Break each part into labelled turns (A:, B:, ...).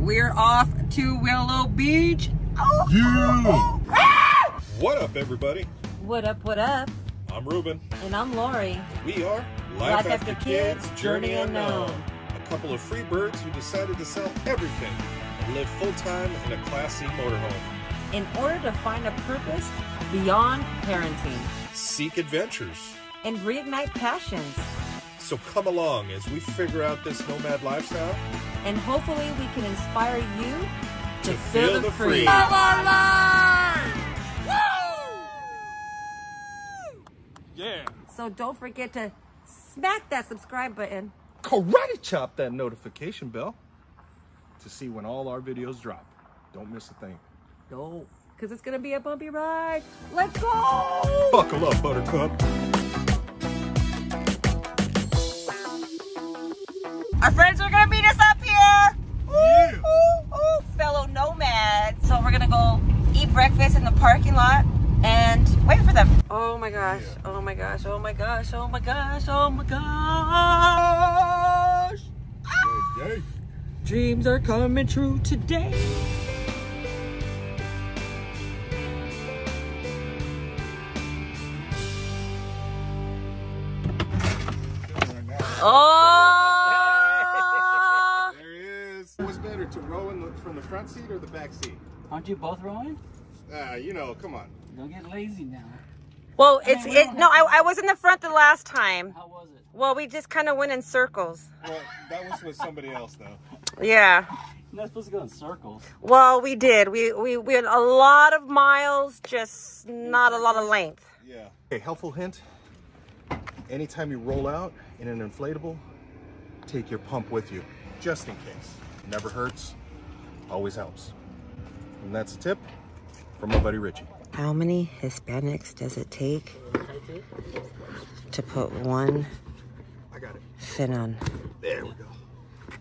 A: We're off to Willow Beach. Oh.
B: Yeah. What up, everybody?
C: What up, what up?
B: I'm Ruben.
C: And I'm Lori.
B: We are
C: Life After Kids, Journey Unknown.
B: A couple of free birds who decided to sell everything and live full-time in a classy motorhome.
C: In order to find a purpose beyond parenting.
B: Seek adventures.
C: And reignite passions.
B: So come along as we figure out this nomad lifestyle.
C: And hopefully we can inspire you to
B: feel the free.
A: Love our life!
B: Yeah.
C: So don't forget to smack that subscribe button.
D: Karate chop that notification bell to see when all our videos drop. Don't miss a thing.
C: No, because it's going to be a bumpy ride. Let's go!
B: Buckle up, Buttercup.
A: Our friends are gonna meet us up here.
B: Yeah.
A: Ooh, ooh, fellow nomads. So we're gonna go eat breakfast in the parking lot and wait for them. Oh my gosh, oh my gosh, oh my gosh, oh my gosh, oh my gosh.
B: Yay.
A: Dreams are coming true today. Oh!
D: There he is. What's better, to row from the front seat or the back seat?
E: Aren't you both rowing?
D: You know, come on.
E: Don't get lazy now.
A: Well, I was in the front the last time.
E: How was it?
A: Well, we just kind of went in circles.
D: Well, that was with somebody else, though.
A: Yeah.
E: You're not supposed to go in circles.
A: Well, we did. We had a lot of miles, just not a lot of length.
D: Yeah. Okay, helpful hint. Anytime you roll out in an inflatable, take your pump with you, just in case. Never hurts, always helps. And that's a tip from my buddy Richie.
A: How many Hispanics does it take to put one
D: I got it.
A: fin on?
D: There we go.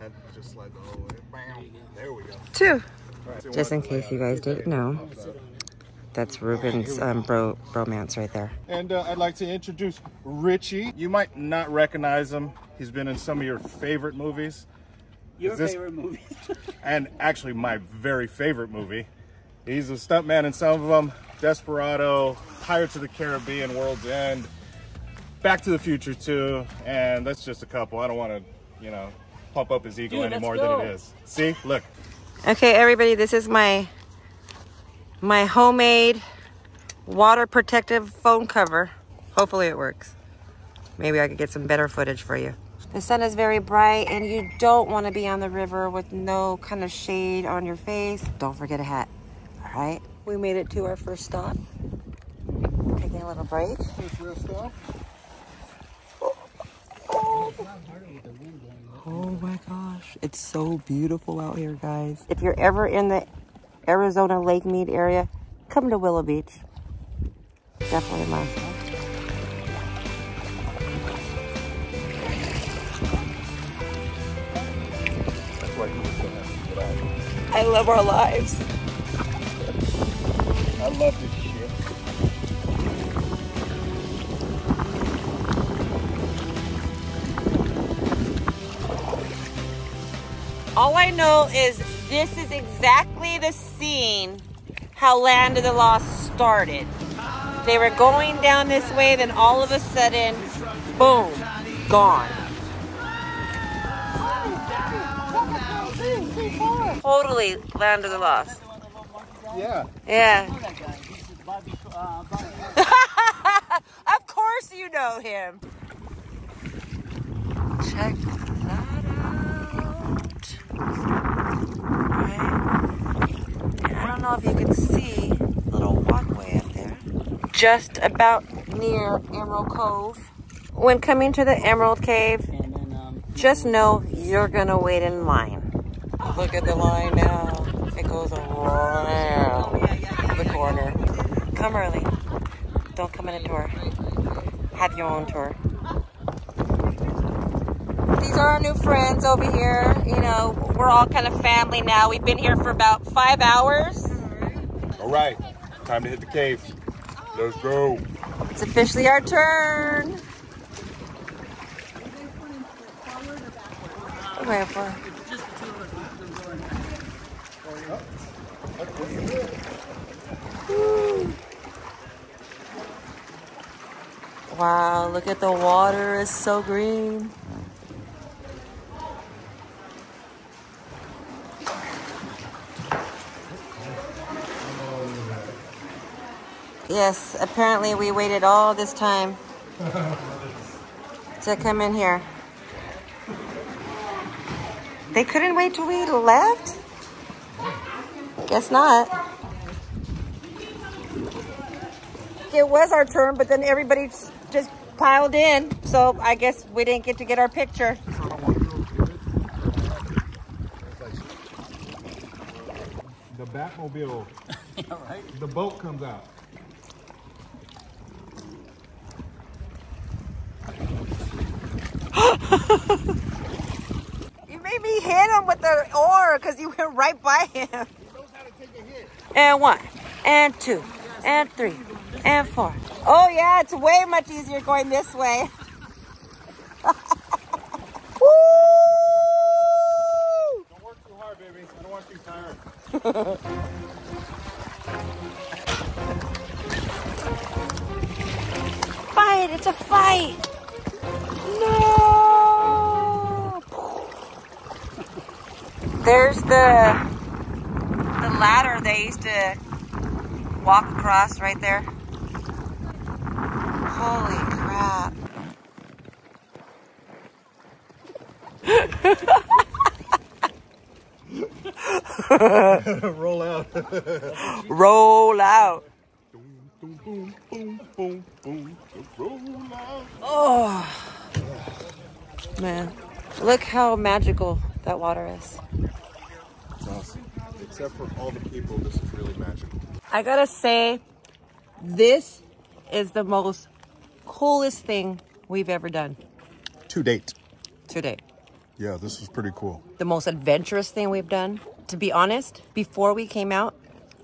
D: That just slides all the way. Bam. There we go.
A: Two.
D: Right.
A: Just in case you guys didn't know, that's Rubens Bromance right there.
D: And I'd like to introduce Richie. You might not recognize him. He's been in some of your favorite movies.
E: Your favorite movie?
D: And actually my very favorite movie. He's a stuntman in some of them. Desperado, Pirates of the Caribbean, World's End, Back to the Future 2, and that's just a couple. I don't want to, you know, pump up his ego any more than it is. See, look.
A: Okay, everybody, this is my homemade water protective phone cover. Hopefully it works. Maybe I could get some better footage for you. The sun is very bright and you don't want to be on the river with no kind of shade on your face. Don't forget a hat. All right. We made it to our first stop. Taking a little break.
D: First rest stop.
A: Oh my gosh. It's so beautiful out here, guys. If you're ever in the Arizona Lake Mead area, come to Willow Beach. Definitely a must.
D: That's why you were so happy to get out.
A: I love our lives.
D: I love this shit.
A: All I know is this is exactly the scene how Land of the Lost started. They were going down this way, then all of a sudden, boom, gone. Totally Land of the Lost.
D: Yeah.
A: Yeah. Of course you know him. Check that out. Right. And I don't know if you can see a little walkway up there. Just about near Emerald Cove. When coming to the Emerald Cave, just know you're gonna wait in line. Look at the line now. It goes around the corner. Come early. Don't come in a tour. Have your own tour. These are our new friends over here. You know, we're all kind of family now. We've been here for about 5 hours.
D: All right, time to hit the cave. Let's go.
A: It's officially our turn. Okay, Wow, look at the water, it's so green. Yes, apparently we waited all this time to come in here. They couldn't wait till we left? Guess not. It was our turn, but then everybody just piled in, so I guess we didn't get to get our picture.
D: The Batmobile.
E: Yeah, right?
D: The boat comes out.
A: You made me hit him with the oar because you went right by him.
D: He knows how to take a hit.
A: And 1, and 2, and 3, and 4. Oh yeah, it's way much easier going this way. Woo!
D: Don't work too hard, baby. I don't want you tired.
A: Fight! It's a fight! No! There's the ladder they used to walk across right there. Holy crap.
D: Roll out.
A: Roll out.
D: Boom, boom, boom, boom, boom. Roll out.
A: Oh, man. Look how magical that water is.
D: It's awesome. Except for all the people, this is really magical.
A: I gotta say, this is the most coolest thing we've ever done
D: To date.
A: today.
D: Yeah, this was pretty cool.
A: The most adventurous thing we've done. To be honest, before we came out,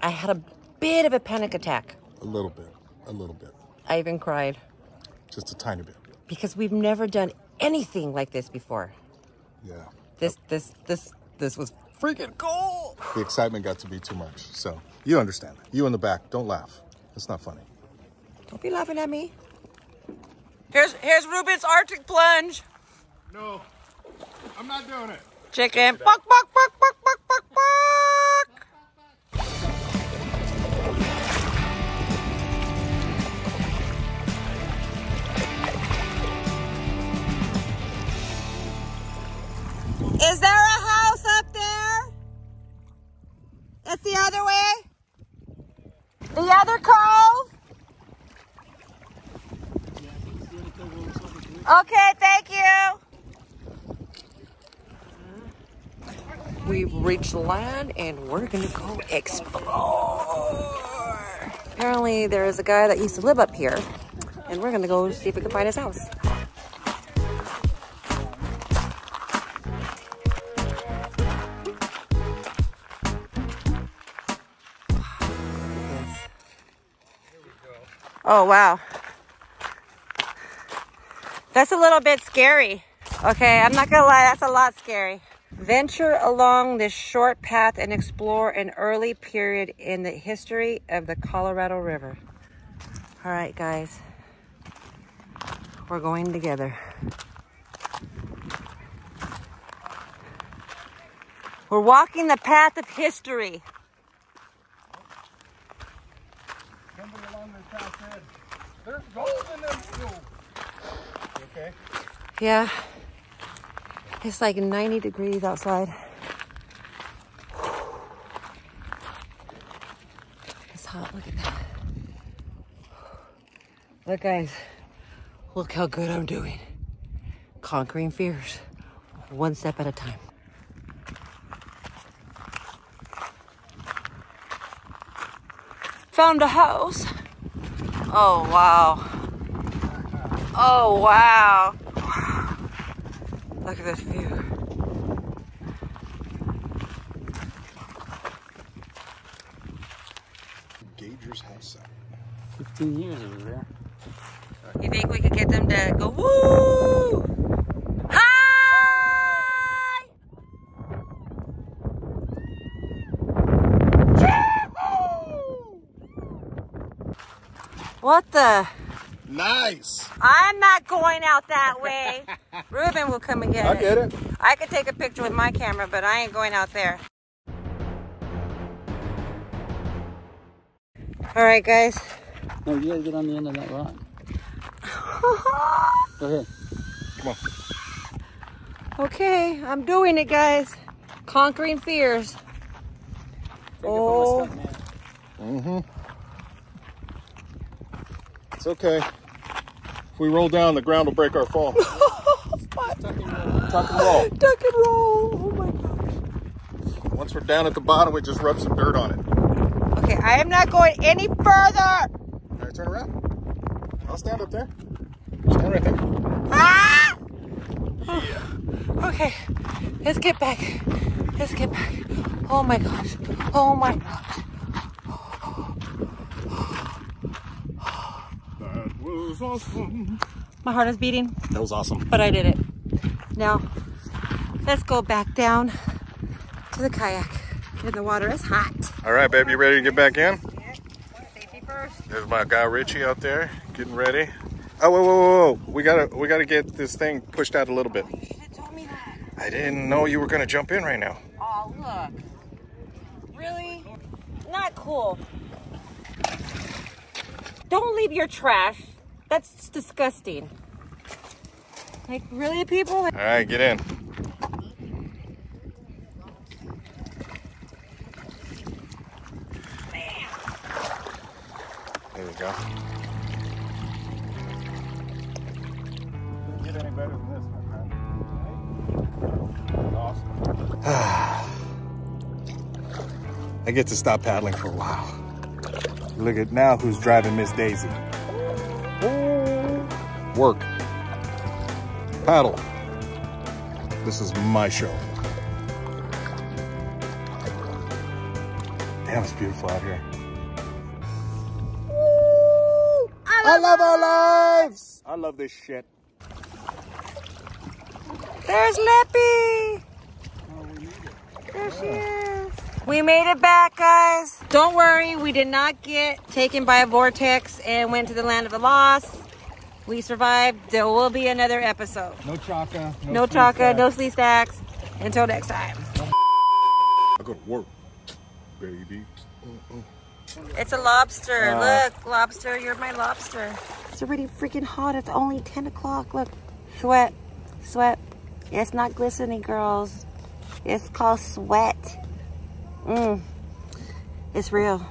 A: I had a bit of a panic attack.
D: A little bit. A little bit.
A: I even cried
D: Just a tiny bit.
A: because we've never done anything like this before.
D: Yeah.
A: This was freaking cool.
D: The excitement got to be too much. So, you understand. You in the back, don't laugh. It's not funny.
A: Don't be laughing at me. Here's Ruben's Arctic plunge.
D: No, I'm not doing it.
A: Chicken. Buck, buck, buck, buck, buck, buck, buck. Is there a house up there? It's the other way? The other cove? Okay, thank you. We've reached land and we're gonna go explore. Apparently there is a guy that used to live up here and we're gonna go see if we can find his house. Oh, wow. That's a little bit scary. Okay, I'm not gonna lie, that's a lot scary. Venture along this short path and explore an early period in the history of the Colorado River. All right, guys, we're going together. We're walking the path of history.
D: Somebody along this path said, there's gold in them fields. Okay?
A: Yeah, it's like 90 degrees outside. It's hot, look at that. Look, guys, look how good I'm doing. Conquering fears, one step at a time. Found a house. Oh, wow. Oh, wow. Look at this view.
D: Gager's house site.
E: 15 years it was there.
A: You think we could get them to go, woo? Hi! What the?
D: Nice.
A: I'm not going out that way. Ruben will come and get it.
D: I get it.
A: I could take a picture with my camera, but I ain't going out there. All right, guys.
E: No, you gotta get on the end of that rock. Go ahead.
D: Come on.
A: Okay, I'm doing it, guys. Conquering fears. Oh.
D: Mm-hmm. It's okay. If we roll down, the ground will break our fall. Tuck and roll.
A: Tuck and roll. Oh my gosh.
D: Once we're down at the bottom, we just rub some dirt on it.
A: Okay, I am not going any further.
D: All right, turn around. I'll stand up there. Stand right there.
A: Ah! Okay, let's get back. Let's get back. Oh my gosh. Oh my gosh.
D: That was awesome.
A: My heart is beating,
D: That was awesome.
A: but I did it. Now, let's go back down to the kayak. And the water is hot.
D: All right, babe, you ready to get back in?
A: Yeah. Safety first.
D: There's my guy Richie out there getting ready. Oh, whoa. We gotta get this thing pushed out a little bit.
A: You should have told me that.
D: I didn't know you were gonna jump in right now.
A: Oh, look. Really? Not cool. Don't leave your trash. That's disgusting. Like, really, people?
D: All right, get in. There we go. Doesn't get any better than this, my friend. Awesome. I get to stop paddling for a while. Look at now who's driving Miss Daisy. Work. Paddle. This is my show. Damn, it's beautiful out here. I love our lives. I love this shit.
A: There's Leppy. There she is. We made it back, guys. Don't worry, we did not get taken by a vortex and went to the land of the lost. We survived. There will be another episode.
D: No chaka.
A: No chaka, no sleep stacks. Until next time.
D: I go to work, baby.
A: It's a lobster. Look, lobster, you're my lobster. It's already freaking hot. It's only 10 o'clock. Look, sweat, sweat. It's not glistening, girls. It's called sweat. It's real.